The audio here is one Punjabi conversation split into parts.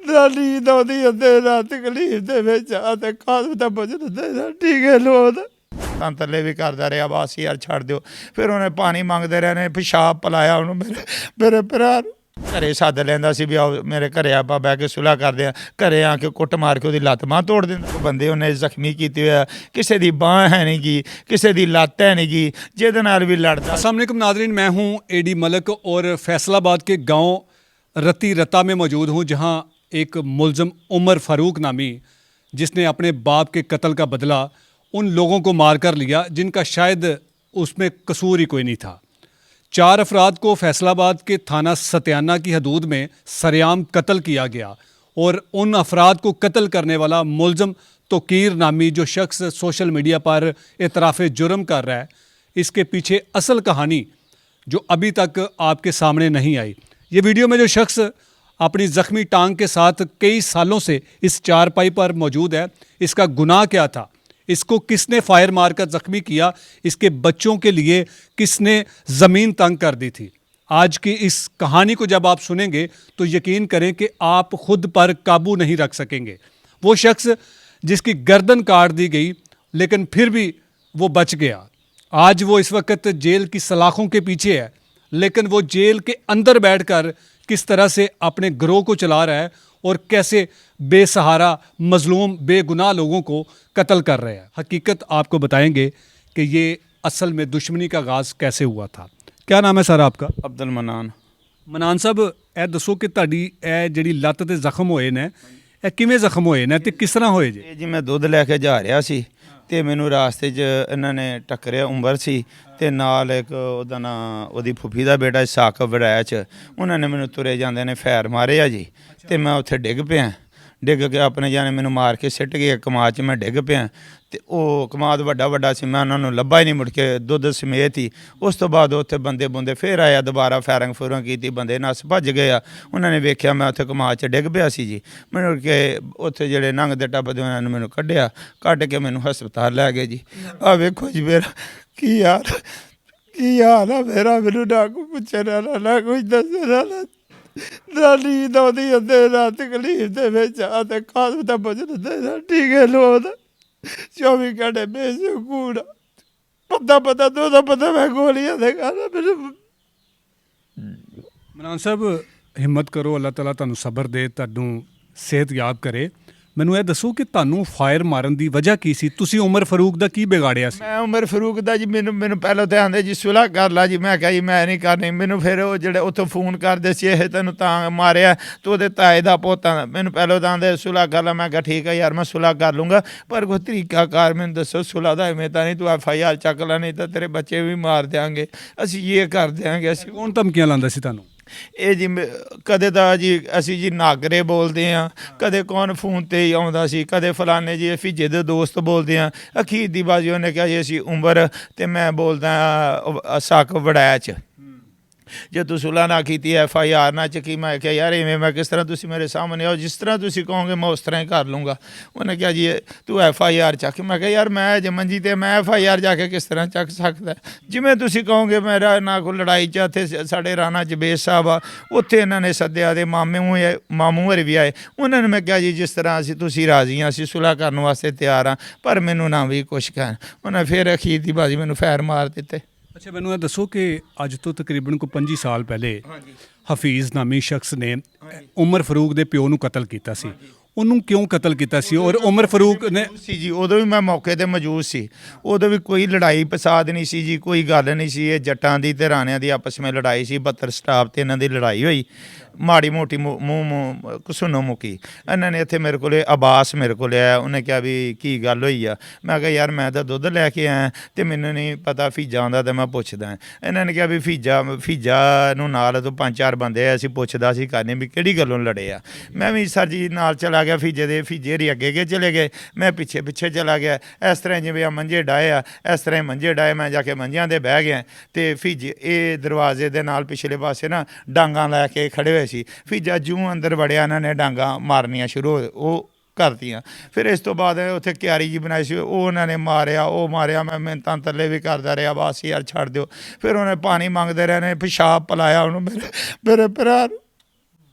ਨਾ ਨੀਂਦ ਆਉਂਦੀ ਅੱਧੇ ਰਾਤ ਤਕਲੀਫ ਦੇ ਵਿੱਚ ਆ ਤੇ ਕਾਹਨੂੰ ਤਾਂ ਬਚਨ ਦੇ ਟੀਕੇ ਲੋਦ ਤਾਂ ਥੱਲੇ ਵੀ ਕਰਦਾ ਰਿਹਾ ਬਸ ਯਾਰ ਛੱਡ ਦਿਓ। ਫਿਰ ਉਹਨੇ ਪਾਣੀ ਮੰਗਦੇ ਰਹੇ ਨੇ, ਪਿਸ਼ਾਬ ਪਿਲਾਇਆ ਉਹਨੂੰ ਮੇਰੇ ਭਰਾ ਨੂੰ। ਘਰੇ ਸੱਦ ਲੈਂਦਾ ਸੀ ਵੀ ਆਓ ਮੇਰੇ ਘਰੇ ਆਪਾਂ ਬਹਿ ਕੇ ਸੁਲ੍ਹਾ ਕਰਦੇ ਹਾਂ। ਘਰੇ ਆ ਕੇ ਕੁੱਟ ਮਾਰ ਕੇ ਉਹਦੀ ਲੱਤ ਬਾਂਹ ਤੋੜ ਦਿੰਦਾ। ਬੰਦੇ ਉਹਨੇ ਜ਼ਖਮੀ ਕੀਤੇ ਹੋਇਆ, ਕਿਸੇ ਦੀ ਬਾਂਹ है नहीं गी, किसी की लत्त है नहीं गी, जिहदे नाल भी लड़दा। अस्सलाम वालेकुम नाज़रीन, मैं हूं एडी मलिक और फैसलाबाद के गांव रती रता में मौजूद हूं, जहां एक मुलज़म उमर फ़ारूक नामी, जिसने अपने बाप के कत्ल का बदला उन लोगों को मार कर लिया जिनका शायद उसमें कसूर ही कोई नहीं था। 4 अफराद को फैसलाबाद के थाना सत्याना की हदूद में सरेआम कत्ल किया गया और उन अफराद को कत्ल करने वाला मुलज़म तोकीर नामी जो शख्स सोशल मीडिया पर एतराफ़ जुर्म कर रहा है, इसके पीछे असल कहानी जो अभी तक आपके सामने नहीं आई। ये वीडियो में जो शख्स अपनी ज़ख्मी टांग के साथ कई सालों से इस चारपाई पर मौजूद है, इसका गुनाह क्या था, इसको किसने फायर मारकर ज़ख्मी किया, इसके बच्चों के लिए किसने ज़मीन तंग कर दी थी। आज की इस कहानी को जब आप सुनेंगे तो यकीन करें कि आप खुद पर काबू नहीं रख सकेंगे। वो शख्स जिसकी गर्दन काट दी गई लेकिन फिर भी वो बच गया, आज वो इस वक्त जेल की सलाखों के पीछे है, लेकिन वो जेल के अंदर बैठकर किस तरह से अपने गिरोह को चला रहा है और कैसे बेसहारा मजलूम बेगुनाह लोगों को कत्ल कर रहे हैं। हकीकत आपको बताएंगे कि ये असल में दुश्मनी का आगाज़ कैसे हुआ था। क्या नाम है सर आपका? अब्दुल मनान। मनान साहब, ਇਹ ਦੱਸੋ ਕਿ ਤੁਹਾਡੀ ਇਹ ਜਿਹੜੀ ਲੱਤ ਤੇ ਜ਼ਖਮ ਹੋਏ ਨੇ, ਇਹ ਕਿਵੇਂ ਜ਼ਖਮ ਹੋਏ ਨੇ ਤੇ ਕਿਸ ਤਰ੍ਹਾਂ ਹੋਏ ਜੇ? ਜੀ ਮੈਂ ਦੁੱਧ ਲੈ ਕੇ ਜਾ ਰਿਹਾ ਸੀ ਤੇ ਮੈਨੂੰ ਰਾਸਤੇ 'ਚ ਇਹਨਾਂ ਨੇ ਟੱਕਰਿਆ। ਉਮਰ ਸੀ ਤੇ ਨਾਲ ਇੱਕ ਉਹਦਾ ਨਾਂ ਉਹਦੀ ਫੁੱਫੀ ਦਾ ਬੇਟਾ ਸਾਕਬ ਵੜਾਇਆ 'ਚ, ਉਹਨਾਂ ਨੇ ਮੈਨੂੰ ਤੁਰੇ ਜਾਂਦੇ ਨੇ ਫੈਰ ਮਾਰੇ ਆ ਜੀ ਤੇ ਮੈਂ ਉੱਥੇ ਡਿੱਗ ਪਿਆ। ਡਿੱਗ ਕੇ ਆਪਣੇ ਜਾਣੇ ਮੈਨੂੰ ਮਾਰ ਕੇ ਸਿੱਟ ਗਏ ਕਮਾਦ 'ਚ, ਮੈਂ ਡਿੱਗ ਪਿਆ ਤੇ ਉਹ ਕਮਾਦ ਵੱਡਾ ਸੀ, ਮੈਂ ਉਹਨਾਂ ਨੂੰ ਲੱਭਾ ਹੀ ਨਹੀਂ ਮੁੜ ਕੇ, ਦੁੱਧ ਸਮੇਤ ਹੀ। ਉਸ ਤੋਂ ਬਾਅਦ ਉੱਥੇ ਬੰਦੇ ਫਿਰ ਆਇਆ, ਦੁਬਾਰਾ ਫੈਰਿੰਗ ਫੂਰਿੰਗ ਕੀਤੀ, ਬੰਦੇ ਨੱਸ ਭੱਜ ਗਏ ਆ। ਉਹਨਾਂ ਨੇ ਵੇਖਿਆ ਮੈਂ ਉੱਥੇ ਕਮਾਦ 'ਚ ਡਿੱਗ ਪਿਆ ਸੀ ਜੀ। ਮੈਨੂੰ ਕਿ ਉੱਥੇ ਜਿਹੜੇ ਲੰਘਦੇ ਟੱਪਦੇ ਉਹਨਾਂ ਨੇ ਮੈਨੂੰ ਕੱਢ ਕੇ ਮੈਨੂੰ ਹਸਪਤਾਲ ਲੈ ਗਏ ਜੀ। ਆਹ ਵੇਖੋ ਜੀ ਮੇਰਾ ਕੀ ਹਾਲ ਆ ਮੇਰਾ, ਮੈਨੂੰ ਨਾ ਕੋਈ ਪੁੱਛੇ ਨਾ ਕੋਈ ਦੱਸੇ ਨਾ ਨੀਂਦ ਆਉਂਦੀ ਅੱਧੇ ਰਾਤ ਤਕਲੀਫ ਦੇ ਵਿੱਚ ਆ ਤੇ ਕਾਹਨੂੰ ਤਾਂ ਬਚਨ ਦੇ ਟੀਕੇ ਲੋਦ 24 ਘੰਟੇ ਬੇਸਕੂਨ ਪਤਾ ਦੋ ਮੈਂ ਗੋਲੀਆਂ ਦੇ ਖਾਣਾ ਮੈਨੂੰ। ਮਨਾਨ ਸਾਹਿਬ, ਹਿੰਮਤ ਕਰੋ, ਅੱਲਾਹ ਤਾਲਾ ਤੁਹਾਨੂੰ ਸਬਰ ਦੇ, ਤੁਹਾਨੂੰ ਸਿਹਤਯਾਬ ਕਰੇ। ਮੈਨੂੰ ਇਹ ਦੱਸੋ ਕਿ ਤੁਹਾਨੂੰ ਫਾਇਰ ਮਾਰਨ ਦੀ ਵਜ੍ਹਾ ਕੀ ਸੀ? ਤੁਸੀਂ ਉਮਰ ਫਾਰੂਕ ਦਾ ਕੀ ਵਿਗਾੜਿਆ ਸੀ? ਮੈਂ ਉਮਰ ਫਾਰੂਕ ਦਾ ਜੀ ਮੈਨੂੰ ਪਹਿਲਾਂ ਤਾਂ ਆਂਦੇ ਜੀ ਸੁਲ੍ਹਾ ਕਰ ਲਾ ਜੀ। ਮੈਂ ਕਿਹਾ ਜੀ ਮੈਂ ਨਹੀਂ ਕਰਨੀ। ਮੈਨੂੰ ਫਿਰ ਉਹ ਜਿਹੜੇ ਉੱਥੋਂ ਫੋਨ ਕਰਦੇ ਸੀ, ਇਹ ਤੈਨੂੰ ਤਾਂ ਮਾਰਿਆ ਤੂੰ ਉਹਦੇ ਤਾਏ ਦਾ ਪੋਤਾ, ਮੈਨੂੰ ਪਹਿਲਾਂ ਤਾਂ ਆਂਦੇ ਸੁਲ੍ਹਾ ਕਰ ਲਾ। ਮੈਂ ਕਿਹਾ ਠੀਕ ਹੈ ਯਾਰ ਮੈਂ ਸੁਲ੍ਹਾ ਕਰ ਲੂੰਗਾ, ਪਰ ਕੋਈ ਤਰੀਕਾਕਾਰ ਮੈਨੂੰ ਦੱਸੋ ਸੁਲ੍ਹਾ ਦਾ। ਐਵੇਂ ਤਾਂ ਨਹੀਂ ਤੂੰ FIR ਚੱਕ ਲਾ, ਨਹੀਂ ਤਾਂ ਤੇਰੇ ਬੱਚੇ ਵੀ ਮਾਰ ਦਿਆਂਗੇ, ਅਸੀਂ ਇਹ ਕਰ ਦਿਆਂਗੇ। ਅਸੀਂ ਕੌਣ ਧਮਕੀਆਂ ਲਾਉਂਦਾ ਸੀ ਤੁਹਾਨੂੰ? ਇਹ ਜੀ ਕਦੇ ਤਾਂ ਜੀ ਅਸੀਂ ਜੀ ਨਾਗਰੇ ਬੋਲਦੇ ਹਾਂ, ਕਦੇ ਕੌਣ ਫੋਨ 'ਤੇ ਹੀ ਆਉਂਦਾ ਸੀ, ਕਦੇ ਫਲਾਣੇ ਜੀ ਫਿੱਜੇ ਦੇ ਦੋਸਤ ਬੋਲਦੇ ਹਾਂ। ਅਖੀਰ ਦੀ ਬਾਜੀ ਉਹਨੇ ਕਿਹਾ ਜੀ ਅਸੀਂ ਉਮਰ ਅਤੇ ਮੈਂ ਬੋਲਦਾ ਸਾਕ ਵੜਾਇਆ 'ਚ, ਜੇ ਤੂੰ ਸੁਲ੍ਹਾ ਨਾ ਕੀਤੀ FIR ਨਾ ਚੱਕੀ। ਮੈਂ ਕਿਹਾ ਯਾਰ ਇਵੇਂ ਮੈਂ ਕਿਸ ਤਰ੍ਹਾਂ, ਤੁਸੀਂ ਮੇਰੇ ਸਾਹਮਣੇ ਆਓ, ਜਿਸ ਤਰ੍ਹਾਂ ਤੁਸੀਂ ਕਹੋਗੇ ਮੈਂ ਉਸ ਤਰ੍ਹਾਂ ਹੀ ਕਰ ਲੂੰਗਾ। ਉਹਨੇ ਕਿਹਾ ਜੀ ਤੂੰ FIR ਚੱਕ। ਮੈਂ ਕਿਹਾ ਯਾਰ ਮੈਂ ਜੇ ਮੰਜੀ 'ਤੇ ਮੈਂ FIR ਜਾ ਕੇ ਕਿਸ ਤਰ੍ਹਾਂ ਚੱਕ ਸਕਦਾ, ਜਿਵੇਂ ਤੁਸੀਂ ਕਹੋਗੇ। ਮੇਰਾ ਨਾ ਕੋਈ ਲੜਾਈ 'ਚ ਇੱਥੇ ਸਾਡੇ ਰਾਣਾ ਜਬੇਦ ਸਾਹਿਬ ਆ, ਉੱਥੇ ਇਹਨਾਂ ਨੇ ਸੱਦਿਆ ਦੇ ਮਾਮੂ ਹਰ ਵੀ ਆਏ। ਉਹਨਾਂ ਨੇ ਮੈਂ ਕਿਹਾ ਜੀ ਜਿਸ ਤਰ੍ਹਾਂ ਤੁਸੀਂ ਰਾਜ਼ੀ ਹਾਂ, ਅਸੀਂ ਸੁਲ੍ਹਾ ਕਰਨ ਵਾਸਤੇ ਤਿਆਰ ਹਾਂ, ਪਰ ਮੈਨੂੰ ਨਾ ਵੀ ਕੁਛ ਕਹਿਣ। ਉਹਨੇ ਫਿਰ ਅਖੀਰ ਦੀ ਬਾਜੀ ਮੈਨੂੰ ਫੈਰ ਮਾਰ ਦਿੱਤੇ। ਅੱਛਾ, ਮੈਨੂੰ ਇਹ ਦੱਸੋ ਕਿ ਅੱਜ ਤੋਂ ਤਕਰੀਬਨ ਕੋਈ 25 ਸਾਲ ਪਹਿਲੇ ਹਫੀਜ਼ ਨਾਮੀ ਸ਼ਖਸ ਨੇ ਉਮਰ ਫਾਰੂਕ ਦੇ ਪਿਓ ਨੂੰ ਕਤਲ ਕੀਤਾ ਸੀ। ਉਹਨੂੰ ਕਿਉਂ ਕਤਲ ਕੀਤਾ ਸੀ? ਔਰ ਉਮਰ ਫਾਰੂਕ ਨੇ ਸੀ ਜੀ, ਉਦੋਂ ਵੀ ਮੈਂ ਮੌਕੇ 'ਤੇ ਮੌਜੂਦ ਸੀ। ਉਦੋਂ ਵੀ ਕੋਈ ਲੜਾਈ ਫਸਾਦ ਨਹੀਂ ਸੀ ਜੀ, ਕੋਈ ਗੱਲ ਨਹੀਂ ਸੀ। ਇਹ ਜੱਟਾਂ ਦੀ ਅਤੇ ਰਾਣਿਆਂ ਦੀ ਆਪਸ ਵਿੱਚ ਲੜਾਈ ਸੀ। 72 ਸਟਾਪ 'ਤੇ ਇਹਨਾਂ ਦੀ ਲੜਾਈ ਹੋਈ, ਮਾੜੀ ਮੋਟੀ ਮੂੰਹ ਘਸੁੰਨੋ ਮੁੱਕੀ। ਇਹਨਾਂ ਨੇ ਇੱਥੇ ਮੇਰੇ ਕੋਲ ਆਬਾਸ ਮੇਰੇ ਕੋਲ ਆਇਆ, ਉਹਨੇ ਕਿਹਾ ਵੀ ਕੀ ਗੱਲ ਹੋਈ ਆ। ਮੈਂ ਕਿਹਾ ਯਾਰ ਮੈਂ ਤਾਂ ਦੁੱਧ ਲੈ ਕੇ ਆਇਆ ਅਤੇ ਮੈਨੂੰ ਨਹੀਂ ਪਤਾ ਫੀਜਾ ਆਉਂਦਾ ਅਤੇ ਮੈਂ ਪੁੱਛਦਾ। ਇਹਨਾਂ ਨੇ ਕਿਹਾ ਵੀ ਫੀਜਾ ਨੂੰ ਨਾਲ ਤੋਂ 5-4 ਬੰਦੇ ਆਏ, ਅਸੀਂ ਪੁੱਛਦਾ ਸੀ ਕਰਨੇ ਵੀ ਕਿਹੜੀ ਗੱਲੋਂ ਲੜੇ ਆ। ਮੈਂ ਵੀ ਸਰ ਜੀ ਨਾਲ ਚਲਾ ਗਿਆ ਫੀਜੇ ਰੀ ਅੱਗੇ ਚਲੇ ਗਏ, ਮੈਂ ਪਿੱਛੇ ਚਲਾ ਗਿਆ। ਇਸ ਤਰ੍ਹਾਂ ਜਿਵੇਂ ਆ ਮੰਜੇ ਡਾਏ ਆ, ਇਸ ਤਰ੍ਹਾਂ ਹੀ ਮੰਜੇ ਡਾਏ, ਮੈਂ ਜਾ ਕੇ ਮੰਜਿਆਂ 'ਤੇ ਬਹਿ ਗਿਆ ਅਤੇ ਫੀਜੇ ਇਹ ਦਰਵਾਜ਼ੇ ਦੇ ਨਾਲ ਪਿਛਲੇ ਪਾਸੇ ਨਾ ਡਾਂਗਾਂ ਲੈ ਕੇ ਖੜ੍ਹੇ ਹੋਏ ਸੀ। ਫੀਜਾ ਜੂੰ ਅੰਦਰ ਵੜਿਆ, ਇਹਨਾਂ ਨੇ ਡਾਂਗਾਂ ਮਾਰਨੀਆਂ ਸ਼ੁਰੂ ਉਹ ਕਰਤੀਆਂ। ਫਿਰ ਇਸ ਤੋਂ ਬਾਅਦ ਉੱਥੇ ਕਿਆਰੀ ਜੀ ਬਣਾਈ ਸੀ, ਉਹ ਉਹਨਾਂ ਨੇ ਮਾਰਿਆ। ਮੈਂ ਮਿੰਨਤਾਂ ਥੱਲੇ ਵੀ ਕਰਦਾ ਰਿਹਾ ਬਸ ਯਾਰ ਛੱਡ ਦਿਓ। ਫਿਰ ਉਹਨੇ ਪਾਣੀ ਮੰਗਦੇ ਰਹੇ ਨੇ, ਪਿਸ਼ਾਬ ਪਿਲਾਇਆ ਉਹਨੂੰ ਮੇਰੇ ਭਰਾ ਨੂੰ।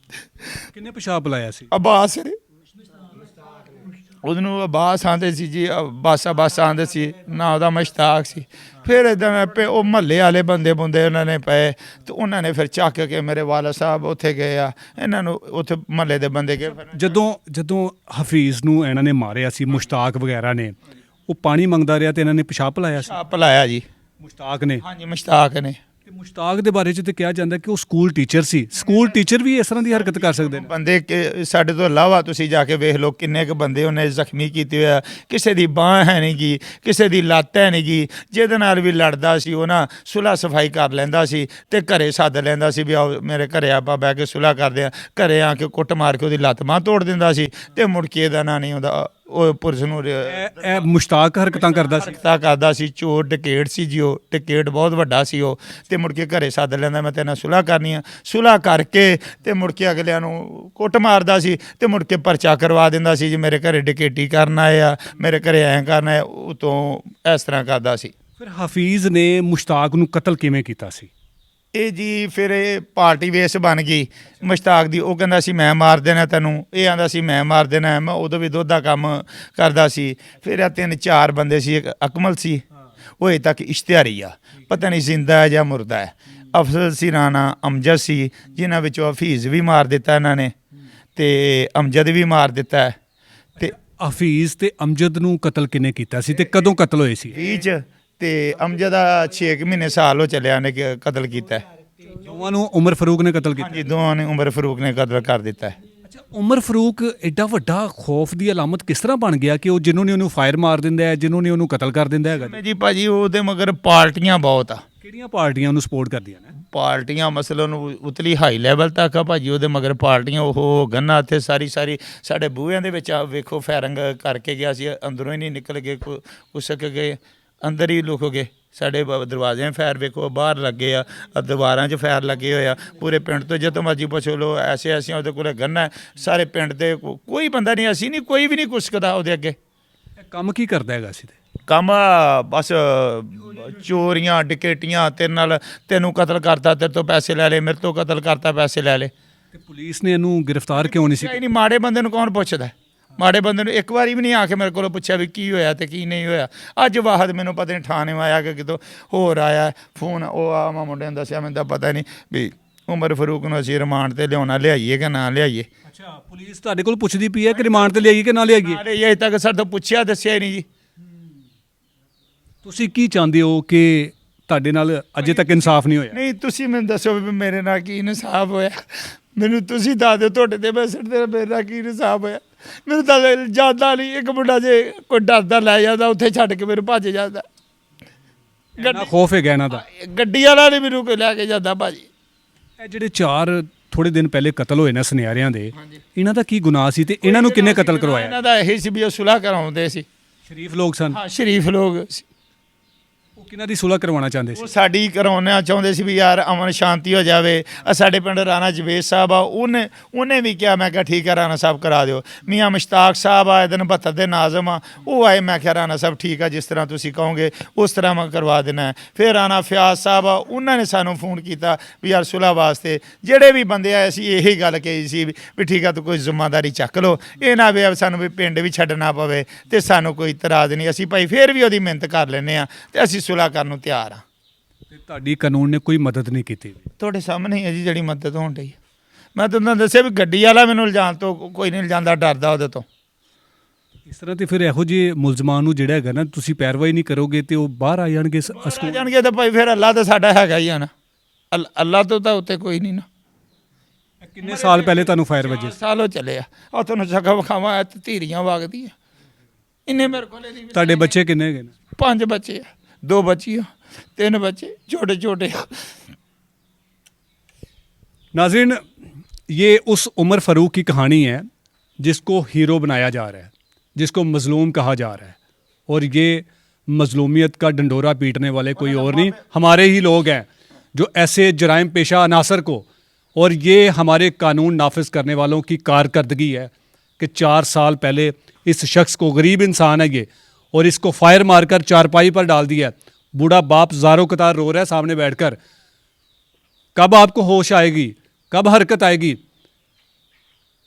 ਕਿੰਨੇ ਪਿਸ਼ਾਬ ਲਾਇਆ ਸੀ? ਅਬਾਸ ਨੇ ਉਹਨੂੰ ਅਬਾਸ ਆਂਦੇ ਸੀ ਜੀ, ਅਬਾਸ ਆਂਦੇ ਸੀ ਨਾ, ਉਹਦਾ ਮਸ਼ਤਾਕ ਸੀ। ਫਿਰ ਇਦਾਂ ਉਹ ਮਹੱਲੇ ਵਾਲੇ ਬੰਦੇ ਉਹਨਾਂ ਨੇ ਪਏ ਤੇ ਉਹਨਾਂ ਨੇ ਫਿਰ ਚੱਕ ਕੇ ਮੇਰੇ ਵਾਲਾ ਸਾਹਿਬ ਉੱਥੇ ਗਏ ਆ, ਇਹਨਾਂ ਨੂੰ ਉੱਥੇ ਮਹੱਲੇ ਦੇ ਬੰਦੇ ਗਏ। ਜਦੋਂ ਹਫੀਜ਼ ਨੂੰ ਇਹਨਾਂ ਨੇ ਮਾਰਿਆ ਸੀ, ਮੁਸ਼ਤਾਕ ਵਗੈਰਾ ਨੇ, ਉਹ ਪਾਣੀ ਮੰਗਦਾ ਰਿਹਾ ਤੇ ਇਹਨਾਂ ਨੇ ਪਿਸ਼ਾਬ ਲਾਇਆ ਸੀ ਪਲਾਇਆ ਜੀ ਮੁਸ਼ਤਾਕ ਨੇ। ਹਾਂਜੀ ਮੁਸ਼ਤਾਕ ਨੇ। ਤੇ ਮੁਸ਼ਤਾਕ ਦੇ ਬਾਰੇ 'ਚ ਤੇ ਕਿਹਾ ਜਾਂਦਾ ਕਿ ਉਹ ਸਕੂਲ ਟੀਚਰ ਸੀ। ਸਕੂਲ ਟੀਚਰ ਵੀ ਇਸ ਤਰ੍ਹਾਂ ਦੀ ਹਰਕਤ ਕਰ ਸਕਦੇ ਨੇ? ਬੰਦੇ ਸਾਡੇ ਤੋਂ ਇਲਾਵਾ ਤੁਸੀਂ ਜਾ ਕੇ ਵੇਖ ਲਓ ਕਿੰਨੇ ਕੁ ਬੰਦੇ ਉਹਨੇ ਜ਼ਖਮੀ ਕੀਤੇ ਹੋਇਆ। ਕਿਸੇ ਦੀ ਬਾਂਹ ਹੈ ਨਹੀਂ ਗੀ, ਕਿਸੇ ਦੀ ਲੱਤ ਹੈ ਨਹੀਂ ਗੀ। ਜਿਹਦੇ ਨਾਲ ਵੀ ਲੜਦਾ ਸੀ ਉਹ ਨਾ ਸੁਲ੍ਹਾ ਸਫਾਈ ਕਰ ਲੈਂਦਾ ਸੀ ਤੇ ਘਰੇ ਸੱਦ ਲੈਂਦਾ ਸੀ ਵੀ ਆਓ ਮੇਰੇ ਘਰੇ ਆਪਾਂ ਬਹਿ ਕੇ ਸੁਲ੍ਹਾ ਕਰਦੇ ਆ। ਘਰੇ ਆ ਕੇ ਕੁੱਟ ਮਾਰ ਕੇ ਉਹਦੀ ਲੱਤ ਬਾਂਹ ਤੋੜ ਦਿੰਦਾ ਸੀ ਤੇ ਮੁੜ ਕੇ ਇਹਦਾ ਨਾਂ ਨਹੀਂ ਹੁੰਦਾ, ਉਹ ਪੁਲਿਸ ਨੂੰ ਇਹ ਮੁਸ਼ਤਾਕ ਹਰਕਤਾਂ ਕਰਦਾ ਸੀ? ਕਰਦਾ ਸੀ। ਚੋਰ ਡਕੇਟ ਸੀ ਜੀ, ਉਹ ਡਕੇਟ ਬਹੁਤ ਵੱਡਾ ਸੀ ਉਹ। ਤੇ ਮੁੜ ਕੇ ਘਰੇ ਸੱਦ ਲੈਂਦਾ, ਮੈਂ ਤੇਰੇ ਨਾਲ ਸੁਲ੍ਹਾ ਕਰਨੀ ਆ। ਸੁਲ੍ਹਾ ਕਰਕੇ ਤੇ ਮੁੜ ਕੇ ਅਗਲਿਆਂ ਨੂੰ ਕੁੱਟ ਮਾਰਦਾ ਸੀ ਤੇ ਮੁੜ ਕੇ ਪਰਚਾ ਕਰਵਾ ਦਿੰਦਾ ਸੀ ਜੀ ਮੇਰੇ ਘਰੇ ਡਕੇਟੀ ਕਰਨ ਆਏ ਆ, ਮੇਰੇ ਘਰੇ ਐਂ ਕਰਨਾ ਹੈ, ਉਤੋਂ ਇਸ ਤਰ੍ਹਾਂ ਕਰਦਾ ਸੀ। ਫਿਰ ਹਫੀਜ਼ ਨੇ ਮੁਸ਼ਤਾਕ ਨੂੰ ਕਤਲ ਕਿਵੇਂ ਕੀਤਾ ਸੀ? ਇਹ ਜੀ ਫਿਰ ਇਹ ਪਾਰਟੀ ਵੇਸ ਬਣ ਗਈ ਮੁਸ਼ਤਾਕ ਦੀ। ਉਹ ਕਹਿੰਦਾ ਸੀ ਮੈਂ ਮਾਰ ਦੇਣਾ ਤੈਨੂੰ, ਇਹ ਆਂਦਾ ਸੀ ਮੈਂ ਮਾਰ ਦੇਣਾ। ਮੈਂ ਉਦੋਂ ਵੀ ਦੁੱਧ ਦਾ ਕੰਮ ਕਰਦਾ ਸੀ। ਫਿਰ ਇਹ 3-4 ਬੰਦੇ ਸੀ, ਇੱਕ ਅਕਮਲ ਸੀ, ਉਹ ਅਜੇ ਤੱਕ ਇਸ਼ਤਿਹਾਰੀ ਆ, ਪਤਾ ਨਹੀਂ ਜ਼ਿੰਦਾ ਹੈ ਜਾਂ ਮੁਰਦਾ ਹੈ। ਅਫਜ਼ਲ ਸੀ ਰਾਣਾ, ਅਮਜਦ ਸੀ, ਜਿਨ੍ਹਾਂ ਵਿੱਚੋਂ ਹਫੀਜ਼ ਵੀ ਮਾਰ ਦਿੱਤਾ ਇਹਨਾਂ ਨੇ ਤੇ ਅਮਜਦ ਵੀ ਮਾਰ ਦਿੱਤਾ ਹੈ। ਤੇ ਹਫੀਜ਼ ਤੇ ਅਮਜਦ ਨੂੰ ਕਤਲ ਕਿਨੇ ਕੀਤਾ ਸੀ ਤੇ ਕਦੋਂ ਕਤਲ ਹੋਏ ਸੀ? 20 ਤੇ ਅਮਜਦ ਦਾ 6 ਮਹੀਨੇ ਸਾਲ ਹੋ ਚੱਲਿਆ ਨੇ ਕਤਲ ਕੀਤਾ ਹੈ। ਦੋਵਾਂ ਨੂੰ ਉਮਰ ਫਾਰੂਕ ਨੇ ਕਤਲ ਕੀਤਾ? ਹਾਂਜੀ ਦੋਵਾਂ ਨੇ ਉਮਰ ਫਾਰੂਕ ਨੇ ਕਤਲ ਕਰ ਦਿੱਤਾ ਹੈ। ਅੱਛਾ, ਉਮਰ ਫਾਰੂਕ ਐਡਾ ਵੱਡਾ ਖੌਫ ਦੀ ਅਲਾਮਤ ਕਿਸ ਤਰ੍ਹਾਂ ਬਣ ਗਿਆ ਕਿ ਉਹ ਜਿਹਨੂੰ ਨੇ ਉਹਨੂੰ ਫਾਇਰ ਮਾਰ ਦਿੰਦਾ ਹੈ, ਜਿਹਨੂੰ ਨੇ ਉਹਨੂੰ ਕਤਲ ਕਰ ਦਿੰਦਾ ਹੈਗਾ? ਜੀ ਭਾਜੀ ਉਹਦੇ ਮਗਰ ਪਾਰਟੀਆਂ ਬਹੁਤ ਆ। ਕਿਹੜੀਆਂ ਪਾਰਟੀਆਂ ਉਹਨੂੰ ਸਪੋਰਟ ਕਰਦੀਆਂ ਨੇ? ਪਾਰਟੀਆਂ ਮਸਲਨ ਨੂੰ ਉਤਲੀ ਹਾਈ ਲੈਵਲ ਤੱਕ ਆ ਭਾਜੀ ਉਹਦੇ ਮਗਰ ਪਾਰਟੀਆਂ। ਉਹ ਗੰਨਾ ਇੱਥੇ ਸਾਰੀ ਸਾਡੇ ਬੂਹਿਆਂ ਦੇ ਵਿੱਚ ਆ ਵੇਖੋ ਫਾਇਰਿੰਗ ਕਰਕੇ ਗਿਆ ਸੀ, ਅੰਦਰੋਂ ਹੀ ਨਹੀਂ ਨਿਕਲ ਗਏ, ਕੁਸਕ ਗਏ, ਅੰਦਰ ਹੀ ਲੁਕ ਗਏ। ਸਾਡੇ ਦਰਵਾਜ਼ਿਆਂ ਫਾਇਰ ਵੇਖੋ, ਬਾਹਰ ਲੱਗੇ ਆ, ਦੀਵਾਰਾਂ 'ਚ ਫਾਇਰ ਲੱਗੇ ਹੋਏ ਆ। ਪੂਰੇ ਪਿੰਡ ਤੋਂ ਜਦੋਂ ਮਰਜੀ ਪੁੱਛ ਲਓ, ਐਸੇ ਉਹਦੇ ਕੋਲ ਗੰਨਾ ਸਾਰੇ ਪਿੰਡ ਦੇ ਕੋਈ ਬੰਦਾ ਨਹੀਂ, ਅਸੀਂ ਨਹੀਂ, ਕੋਈ ਵੀ ਨਹੀਂ ਕੁਸਕਦਾ ਉਹਦੇ ਅੱਗੇ। ਕੰਮ ਕੀ ਕਰਦਾ ਹੈਗਾ ਸੀ? ਕੰਮ ਬਸ ਚੋਰੀਆਂ ਡਕੈਟੀਆਂ, ਤੈਨੂੰ ਕਤਲ ਕਰਤਾ, ਤੇਰੇ ਤੋਂ ਪੈਸੇ ਲੈ ਲਏ, ਮੇਰੇ ਤੋਂ ਕਤਲ ਕਰਤਾ, ਪੈਸੇ ਲੈ ਲਏ। ਤੇ ਪੁਲਿਸ ਨੇ ਇਹਨੂੰ ਗ੍ਰਿਫਤਾਰ ਕਿਉਂ ਨਹੀਂ ਸੀ? ਨਹੀਂ, ਮਾੜੇ ਬੰਦੇ ਨੂੰ ਕੌਣ ਪੁੱਛਦਾ? ਮਾੜੇ ਬੰਦੇ ਨੂੰ ਇੱਕ ਵਾਰੀ ਵੀ ਨਹੀਂ ਆ ਕੇ ਮੇਰੇ ਕੋਲੋਂ ਪੁੱਛਿਆ ਵੀ ਕੀ ਹੋਇਆ ਤੇ ਕੀ ਨਹੀਂ ਹੋਇਆ। ਅੱਜ ਵਾਹਦ ਮੈਨੂੰ ਪਤਾ ਨਹੀਂ ਥਾਣੇ ਆਇਆ ਕਿ ਕਿਤੋਂ ਹੋਰ ਆਇਆ ਫੋਨ, ਉਹ ਆ ਮੈਂ ਮੁੰਡੇ ਨੂੰ ਦੱਸਿਆ, ਮੈਨੂੰ ਤਾਂ ਪਤਾ ਨਹੀਂ ਵੀ ਉਮਰ ਫਾਰੂਕ ਨੂੰ ਅਸੀਂ ਰਿਮਾਂਡ ਤੇ ਲਿਆਈਏ ਕਿ ਨਾ ਲਿਆਈਏ। ਅੱਛਾ, ਪੁਲਿਸ ਤੁਹਾਡੇ ਕੋਲ ਪੁੱਛਦੀ ਪਈ ਹੈ ਕਿ ਰਿਮਾਂਡ ਤੇ ਲਿਆਈਏ ਕਿ ਨਾ ਲਿਆਈਏ? ਅਜੇ ਤੱਕ ਸਾਡੇ ਤੋਂ ਪੁੱਛਿਆ ਦੱਸਿਆ ਹੀ ਨਹੀਂ ਜੀ। ਤੁਸੀਂ ਕੀ ਚਾਹੁੰਦੇ ਹੋ ਕਿ ਤੁਹਾਡੇ ਨਾਲ ਅਜੇ ਤੱਕ ਇਨਸਾਫ ਨਹੀਂ ਹੋਇਆ? ਨਹੀਂ, ਤੁਸੀਂ ਮੈਨੂੰ ਦੱਸੋ ਵੀ ਮੇਰੇ ਨਾਲ ਕੀ ਇਨਸਾਫ ਹੋਇਆ। ਮੈਨੂੰ ਤੁਸੀਂ ਦੱਸ ਦਿਓ, ਤੁਹਾਡੇ ਤੇ ਮੈਂ ਸਿੱਟਦੇ ਮੇਰੇ ਨਾਲ ਕੀ ਇਨਸਾਫ ਹੋਇਆ। ਮੈਨੂੰ ਤਾਂ ਜਾਂਦਾ ਨਹੀਂ। ਇੱਕ ਮੁੰਡਾ ਜੇ ਕੋਈ ਡਰਦਾ ਲੈ ਜਾਂਦਾ ਉੱਥੇ ਛੱਡ ਕੇ ਮੈਨੂੰ ਭੱਜ ਜਾਂਦਾ। ਇੰਨਾ ਖੌਫ ਹੈਗਾ ਇਹਨਾਂ ਦਾ? ਗੱਡੀ ਵਾਲਾ ਨਹੀਂ ਮੈਨੂੰ ਕੋਈ ਲੈ ਕੇ ਜਾਂਦਾ ਭਾਜੀ। ਇਹ ਜਿਹੜੇ 4 ਥੋੜੇ ਦਿਨ ਪਹਿਲੇ ਕਤਲ ਹੋਏ ਨੇ ਸੁਨਿਆਰਿਆਂ ਦੇ, ਇਹਨਾਂ ਦਾ ਕੀ ਗੁਨਾਹ ਸੀ ਤੇ ਇਹਨਾਂ ਨੂੰ ਕਿੰਨੇ ਕਤਲ ਕਰਵਾਇਆ? ਇਹਨਾਂ ਦਾ ਇਹੀ ਸੀ ਵੀ ਉਹ ਸੁਲ੍ਹਾ ਕਰਾਉਂਦੇ ਸੀ। ਸ਼ਰੀਫ ਲੋਕ ਸਨ? ਹਾਂ, ਸ਼ਰੀਫ ਲੋਕ ਸੀ। ਉਹ ਕਿਹਨਾਂ ਦੀ ਸੁਲ੍ਹਾ ਕਰਵਾਉਣਾ ਚਾਹੁੰਦੇ ਸੀ? ਉਹ ਸਾਡੀ ਕਰਾਉਣਾ ਚਾਹੁੰਦੇ ਸੀ ਵੀ ਯਾਰ ਅਮਨ ਸ਼ਾਂਤੀ ਹੋ ਜਾਵੇ। ਸਾਡੇ ਪਿੰਡ ਰਾਣਾ ਜਵੇਦ ਸਾਹਿਬ ਆ, ਉਹਨੇ ਵੀ ਕਿਹਾ, ਮੈਂ ਕਿਹਾ ਠੀਕ ਹੈ ਰਾਣਾ ਸਾਹਿਬ ਕਰਾ ਦਿਓ। ਮੀਆਂ ਮੁਸ਼ਤਾਕ ਸਾਹਿਬ ਆਏ ਦਿਨ 72 ਦੇ ਨਾਜ਼ਮ ਆ, ਉਹ ਆਏ, ਮੈਂ ਕਿਹਾ ਰਾਣਾ ਸਾਹਿਬ ਠੀਕ ਆ, ਜਿਸ ਤਰ੍ਹਾਂ ਤੁਸੀਂ ਕਹੋਗੇ ਉਸ ਤਰ੍ਹਾਂ ਮੈਂ ਕਰਵਾ ਦੇਣਾ। ਫਿਰ ਰਾਣਾ ਫਿਆਜ਼ ਸਾਹਿਬ ਆ, ਉਹਨਾਂ ਨੇ ਸਾਨੂੰ ਫੋਨ ਕੀਤਾ ਵੀ ਯਾਰ ਸੁਲ੍ਹਾ ਵਾਸਤੇ ਜਿਹੜੇ ਵੀ ਬੰਦੇ ਆਏ ਸੀ ਇਹੀ ਗੱਲ ਕਹੀ ਸੀ ਵੀ ਠੀਕ ਆ, ਤੂੰ ਕੋਈ ਜ਼ਿੰਮੇਵਾਰੀ ਚੱਕ ਲਓ, ਇਹ ਨਾ ਵੀ ਸਾਨੂੰ ਵੀ ਪਿੰਡ ਵੀ ਛੱਡਣਾ ਪਵੇ। ਤੇ ਸਾਨੂੰ ਕੋਈ ਇਤਰਾਜ਼ ਨਹੀਂ, ਅਸੀਂ ਭਾਈ ਫਿਰ ਵੀ ਉਹਦੀ ਮਿਹਨਤ ਕਰ ਲੈਂਦੇ ਹਾਂ ਤੇ ਅਸੀਂ ਸੁਲ੍ਹਾ ਕਰਨ ਨੂੰ ਤਿਆਰ ਹਾਂ। ਤੇ ਤੁਹਾਡੀ ਕਾਨੂੰਨ ਨੇ ਕੋਈ ਮਦਦ ਨਹੀਂ ਕੀਤੀ? ਤੁਹਾਡੇ ਸਾਹਮਣੇ ਹੈ ਜੀ ਜਿਹੜੀ ਮਦਦ ਹੋਣ ਡਈ। ਮੈਂ ਤੁਹਾਨੂੰ ਦੱਸਿਆ ਵੀ ਗੱਡੀ ਵਾਲਾ ਮੈਨੂੰ ਲਿਜਾਣ ਤੋਂ ਕੋਈ ਨਹੀਂ ਲਿਜਾਂਦਾ, ਡਰਦਾ ਉਹਦੇ ਤੋਂ। ਇਸ ਤਰ੍ਹਾਂ ਤੇ ਫਿਰ ਇਹੋ ਜਿਹੇ ਮੁਲਜ਼ਮਾਂ ਨੂੰ ਜਿਹੜਾ ਹੈਗਾ ਨਾ, ਤੁਸੀਂ ਪੈਰਵਾਈ ਨਹੀਂ ਕਰੋਗੇ ਤੇ ਉਹ ਬਾਹਰ ਆ ਜਾਣਗੇ ਸਕੂਲ ਜਾਣਗੇ ਤਾਂ ਭਾਈ ਫਿਰ ਅੱਲਾ ਤਾਂ ਸਾਡਾ ਹੈਗਾ ਹੀ ਆ ਨਾ। ਅੱਲਾ ਤੋਂ ਤਾਂ ਉੱਤੇ ਕੋਈ ਨਹੀਂ ਨਾ। ਕਿੰਨੇ ਸਾਲ ਪਹਿਲੇ ਤੁਹਾਨੂੰ ਫਾਇਰ ਵੱਜੇ? ਸਾਲ ਹੋ ਚੱਲੇ ਆ। ਉਹ ਤੁਹਾਨੂੰ ਜਗ੍ਹਾ ਵਿਖਾਵਾਂ, ਧੀਰੀਆਂ ਵਗਦੀਆਂ ਇੰਨੇ ਮੇਰੇ ਕੋਲ ਨਹੀਂ। ਤੁਹਾਡੇ ਬੱਚੇ ਕਿੰਨੇ ਹੈਗੇ ਨੇ? 5 ਬੱਚੇ ਆ, 2 ਬੱਚੀਆਂ, 3 बच्चे छोटे छोटे। नाज़रीन, ये उस उमर फ़ारूक की कहानी है जिसको हीरो बनाया जा रहा है, जिसको मज़लूम कहा जा रहा है, और ये मज़लूमियत का डंडोरा पीटने वाले कोई और नहीं, हमारे ही लोग हैं जो ऐसे जराइम पेशा अनासर को, और ये हमारे कानून नाफिज करने वालों की कारकर्दगी है कि 4 साल पहले इस शख्स को, गरीब इंसान है ये, और इसको फायर मारकर चारपाई पर डाल दिया। बूढ़ा बाप ज़ारो कतार रो रहा है सामने बैठकर। कब आपको होश आएगी, कब हरकत आएगी?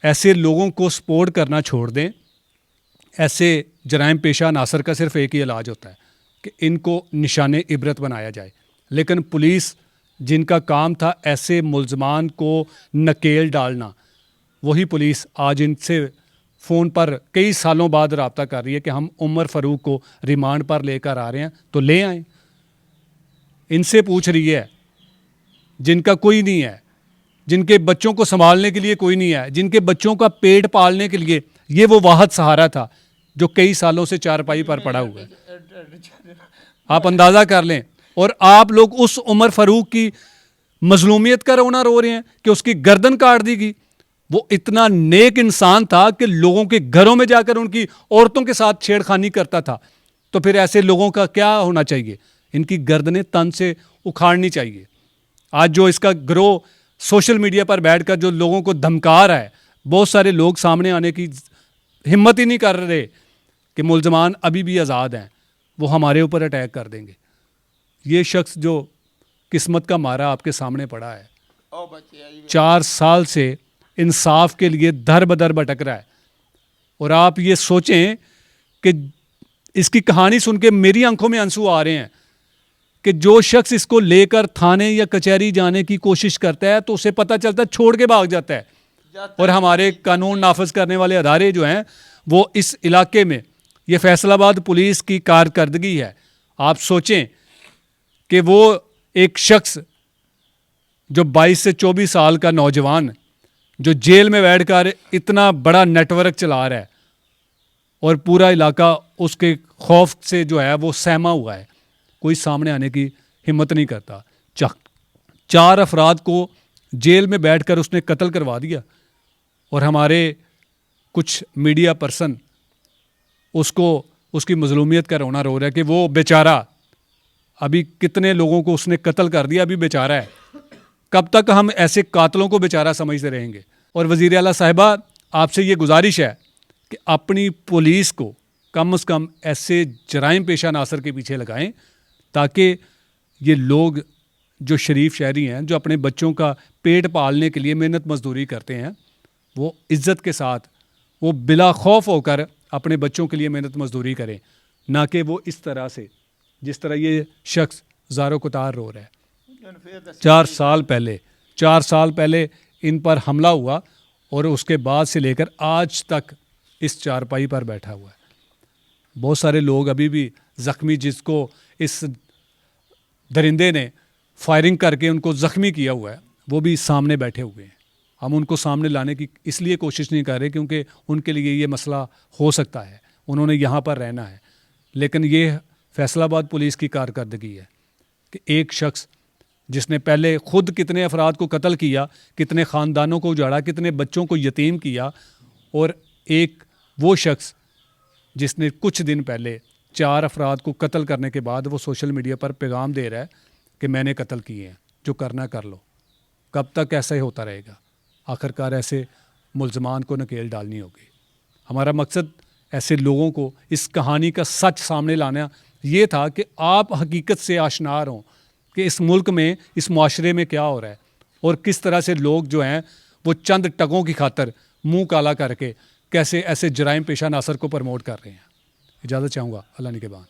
ऐसे लोगों को सपोर्ट करना छोड़ दें। ऐसे जराइम पेशा नासर का सिर्फ एक ही इलाज होता है कि इनको निशाने इबरत बनाया जाए। लेकिन पुलिस जिनका काम था ऐसे मुल्ज़मान को नकेल डालना, वही पुलिस आज इनसे फ़ोन पर कई सालों बाद रब्ता कर रही है कि हम उमर फ़ारूक को रिमांड पर लेकर आ रहे हैं, तो ले आएँ। इनसे पूछ रही है जिनका कोई नहीं है, जिनके बच्चों को संभालने के लिए कोई नहीं है, जिनके बच्चों का पेट पालने के लिए ये वो वाहद सहारा था जो कई सालों से चारपाई पर पड़ा हुआ है। आप अंदाज़ा कर लें। और आप लोग उस उमर फ़ारूक की मजलूमियत का रोना रो रहे हैं कि उसकी गर्दन काट दी गई। वो इतना नेक इंसान था कि लोगों के घरों में जाकर उनकी औरतों के साथ छेड़खानी करता था। तो फिर ऐसे लोगों का क्या होना चाहिए? इनकी गर्दनें तन से उखाड़नी चाहिए। आज जो इसका ग्रोह सोशल मीडिया पर बैठकर जो लोगों को धमका रहा है, बहुत सारे लोग सामने आने की हिम्मत ही नहीं कर रहे कि मुल्ज़मान अभी भी आज़ाद हैं, वो हमारे ऊपर अटैक कर देंगे। ये शख्स जो किस्मत का मारा आपके सामने पड़ा है, 4 साल से इंसाफ के लिए दर बदर भटक रहा है। और आप ये सोचें कि इसकी कहानी सुन के मेरी आंखों में आंसू आ रहे हैं कि जो शख्स इसको लेकर थाने या कचहरी जाने की कोशिश करता है तो उसे पता चलता है छोड़ के भाग जाता है। और हमारे कानून नाफज करने वाले अदारे जो हैं वो इस इलाके में, ये फैसलाबाद पुलिस की कारकर्दगी है। आप सोचें कि वो एक शख्स जो 22 से 24 साल का नौजवान जो जेल में बैठकर इतना बड़ा नेटवर्क चला रहा है और पूरा इलाका उसके खौफ से जो है वो सहमा हुआ है, कोई सामने आने की हिम्मत नहीं करता। 4 अफराद को जेल में बैठकर उसने कत्ल करवा दिया और हमारे कुछ मीडिया पर्सन उसको उसकी मजलूमियत का रोना रो रहा है कि वो बेचारा, अभी कितने लोगों को उसने कत्ल कर दिया, अभी बेचारा है। कब तक हम ऐसे कातलों को बेचारा समझते रहेंगे? और वज़ीर आला साहिबा, आपसे ये गुजारिश है कि अपनी पुलिस को कम से कम ऐसे जराइम पेशा नासर के पीछे लगाएं ताकि ये लोग जो शरीफ शहरी हैं, जो अपने बच्चों का पेट पालने के लिए मेहनत मजदूरी करते हैं, वो इज़्ज़त के साथ, वो बिला खौफ होकर अपने बच्चों के लिए मेहनत मजदूरी करें, ना कि वो इस तरह से जिस तरह ये शख्स ज़ारो कुतार रो रहा है। 4 साल पहले इन पर हमला हुआ और उसके बाद से लेकर आज तक इस चारपाई पर बैठा हुआ है। बहुत सारे लोग अभी भी ज़ख्मी, जिसको इस दरिंदे ने फायरिंग करके उनको ज़ख्मी किया हुआ है, वो भी सामने बैठे हुए हैं। हम उनको सामने लाने की इसलिए कोशिश नहीं कर रहे क्योंकि उनके लिए ये मसला हो सकता है, उन्होंने यहाँ पर रहना है। लेकिन ये फैसलाबाद पुलिस की कारकर्दगी है कि एक शख्स जिसने पहले खुद कितने अफराद को कत्ल किया, कितने ख़ानदानों को उजाड़ा, कितने बच्चों को यतीम किया, और एक वो शख्स जिसने कुछ दिन पहले 4 अफराद को कत्ल करने के बाद वो सोशल मीडिया पर पैगाम दे रहा है कि मैंने कत्ल किए हैं, जो करना कर लो। कब तक ऐसा ही होता रहेगा? आखिरकार ऐसे मुल्ज़मान को नकेल डालनी होगी। हमारा मकसद ऐसे लोगों को इस कहानी का सच सामने लाना ये था कि आप हकीकत से आशनार हों कि इस मुल्क में, इस मुआशरे में क्या हो रहा है और किस तरह से लोग जो हैं वो चंद टकों की खातर मुंह काला करके कैसे ऐसे जराइम पेशा नासर को प्रमोट कर रहे हैं। इजाज़त चाहूँगा। अल्लाह निगहबान।